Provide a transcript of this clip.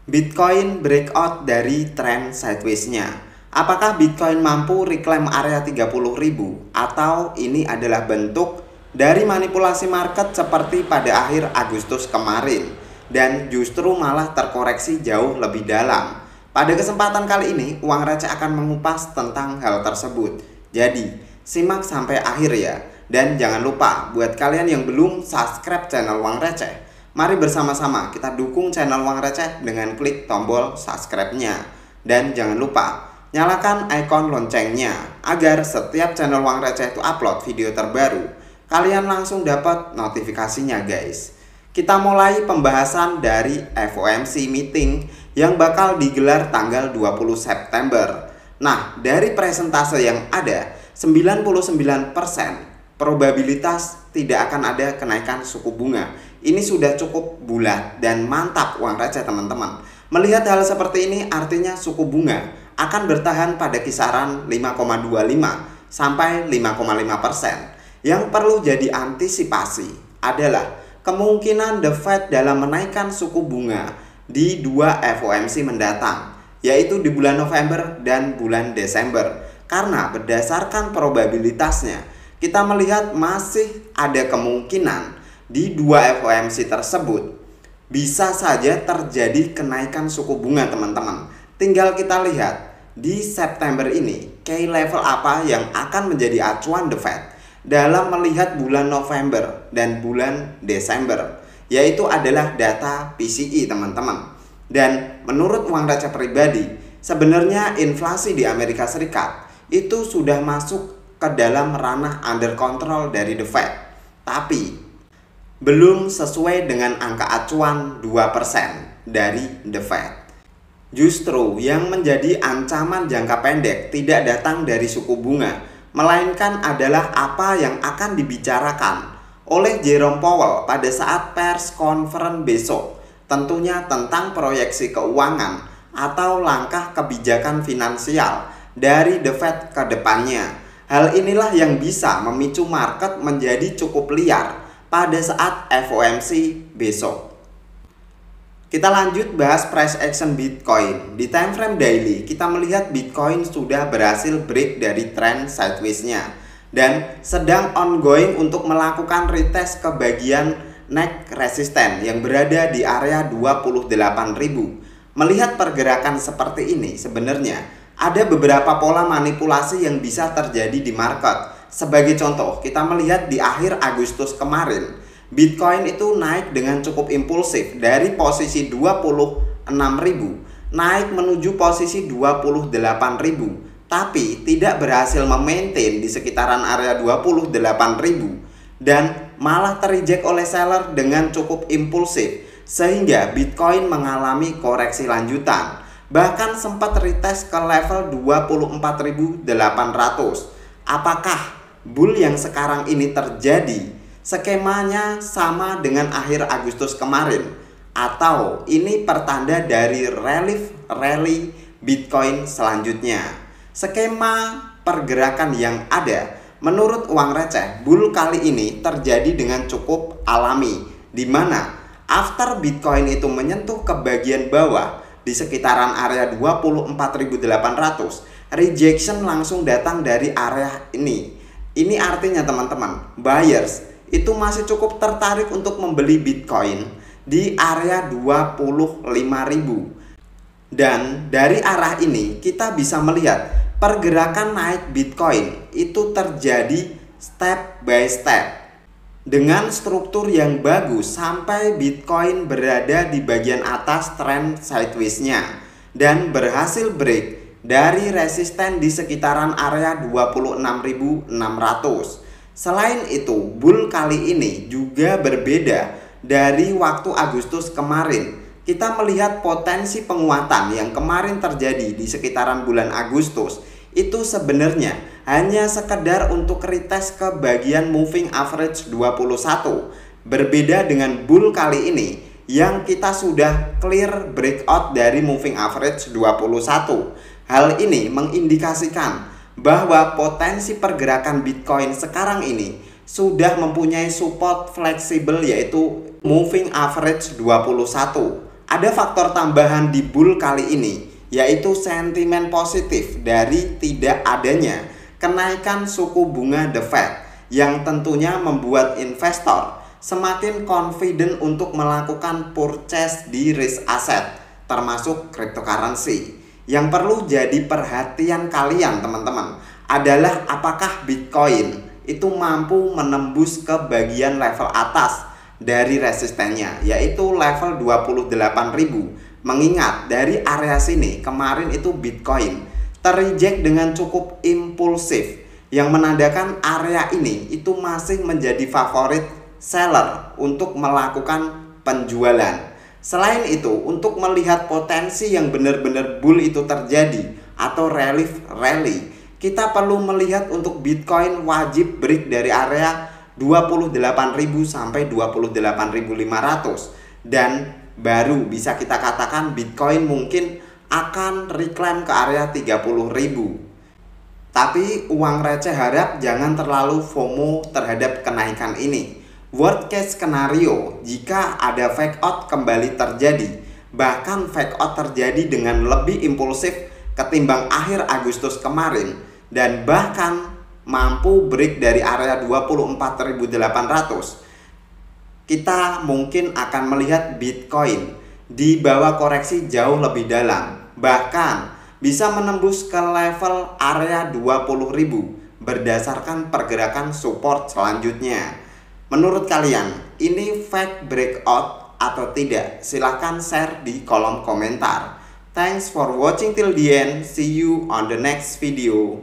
Bitcoin breakout dari trend sideways-nya. Apakah Bitcoin mampu reclaim area 30.000 atau ini adalah bentuk dari manipulasi market seperti pada akhir Agustus kemarin dan justru malah terkoreksi jauh lebih dalam? Pada kesempatan kali ini, Uang Receh akan mengupas tentang hal tersebut. Jadi, simak sampai akhir ya. Dan jangan lupa buat kalian yang belum subscribe channel Uang Receh, mari bersama-sama kita dukung channel Uang Receh dengan klik tombol subscribe-nya. Dan jangan lupa nyalakan ikon loncengnya agar setiap channel Uang Receh itu upload video terbaru, kalian langsung dapat notifikasinya guys. Kita mulai pembahasan dari FOMC meeting yang bakal digelar tanggal 20 September. Nah, dari presentase yang ada, 99% probabilitas tidak akan ada kenaikan suku bunga. Ini sudah cukup bulat dan mantap Uang Receh teman-teman. Melihat hal seperti ini artinya suku bunga akan bertahan pada kisaran 5,25 sampai 5,5%. Yang perlu jadi antisipasi adalah kemungkinan The Fed dalam menaikkan suku bunga di 2 FOMC mendatang, yaitu di bulan November dan bulan Desember. Karena berdasarkan probabilitasnya, kita melihat masih ada kemungkinan di 2 FOMC tersebut bisa saja terjadi kenaikan suku bunga teman-teman. Tinggal kita lihat di September ini key level apa yang akan menjadi acuan The Fed dalam melihat bulan November dan bulan Desember, yaitu adalah data PCE teman-teman. Dan menurut Uang Receh pribadi, sebenarnya inflasi di Amerika Serikat itu sudah masuk ke dalam ranah under control dari The Fed, tapi belum sesuai dengan angka acuan 2% dari The Fed. Justru yang menjadi ancaman jangka pendek tidak datang dari suku bunga, melainkan adalah apa yang akan dibicarakan oleh Jerome Powell pada saat pers conference besok, tentunya tentang proyeksi keuangan atau langkah kebijakan finansial dari The Fed ke depannya. Hal inilah yang bisa memicu market menjadi cukup liar pada saat FOMC besok. Kita lanjut bahas price action Bitcoin. Di time frame daily, kita melihat Bitcoin sudah berhasil break dari trend sideways-nya dan sedang ongoing untuk melakukan retest ke bagian neck resisten yang berada di area 28.000. Melihat pergerakan seperti ini, sebenarnya ada beberapa pola manipulasi yang bisa terjadi di market. Sebagai contoh, kita melihat di akhir Agustus kemarin, Bitcoin itu naik dengan cukup impulsif dari posisi 26.000 naik menuju posisi 28.000, tapi tidak berhasil memaintain di sekitaran area 28.000 dan malah terreject oleh seller dengan cukup impulsif sehingga Bitcoin mengalami koreksi lanjutan. Bahkan sempat retest ke level 24.800. Apakah bull yang sekarang ini terjadi skemanya sama dengan akhir Agustus kemarin, atau ini pertanda dari rally Bitcoin selanjutnya? Skema pergerakan yang ada menurut Uang Receh, bull kali ini terjadi dengan cukup alami, di mana after Bitcoin itu menyentuh ke bagian bawah di sekitaran area 24.800, rejection langsung datang dari area ini. Ini artinya teman-teman, buyers itu masih cukup tertarik untuk membeli Bitcoin di area 25.000. Dan dari arah ini kita bisa melihat pergerakan naik Bitcoin itu terjadi step by step dengan struktur yang bagus sampai Bitcoin berada di bagian atas trend sideways-nya dan berhasil break dari resisten di sekitaran area 26.600. Selain itu, bull kali ini juga berbeda dari waktu Agustus kemarin. Kita melihat potensi penguatan yang kemarin terjadi di sekitaran bulan Agustus itu sebenarnya hanya sekedar untuk retest ke bagian moving average 21. Berbeda dengan bull kali ini yang kita sudah clear breakout dari moving average 21. Hal ini mengindikasikan bahwa potensi pergerakan Bitcoin sekarang ini sudah mempunyai support fleksibel yaitu moving average 21 Ada faktor tambahan di bull kali ini, yaitu sentimen positif dari tidak adanya kenaikan suku bunga The Fed yang tentunya membuat investor semakin confident untuk melakukan purchase di risk asset termasuk cryptocurrency. Yang perlu jadi perhatian kalian teman-teman adalah apakah Bitcoin itu mampu menembus ke bagian level atas dari resistennya, yaitu level 28.000. Mengingat dari area sini kemarin itu Bitcoin terreject dengan cukup impulsif, yang menandakan area ini itu masih menjadi favorit seller untuk melakukan penjualan. Selain itu, untuk melihat potensi yang benar-benar bull itu terjadi atau rally, kita perlu melihat untuk Bitcoin wajib break dari area 28.000 sampai 28.500 dan baru bisa kita katakan Bitcoin mungkin akan reclaim ke area 30.000. Tapi uang receh harap jangan terlalu FOMO terhadap kenaikan ini. Worst case skenario, jika ada fake out kembali terjadi, bahkan fake out terjadi dengan lebih impulsif ketimbang akhir Agustus kemarin, dan bahkan mampu break dari area 24.800, kita mungkin akan melihat Bitcoin di bawah koreksi jauh lebih dalam, bahkan bisa menembus ke level area 20.000 berdasarkan pergerakan support selanjutnya. Menurut kalian, ini fake breakout atau tidak? Silahkan share di kolom komentar. Thanks for watching till the end. See you on the next video.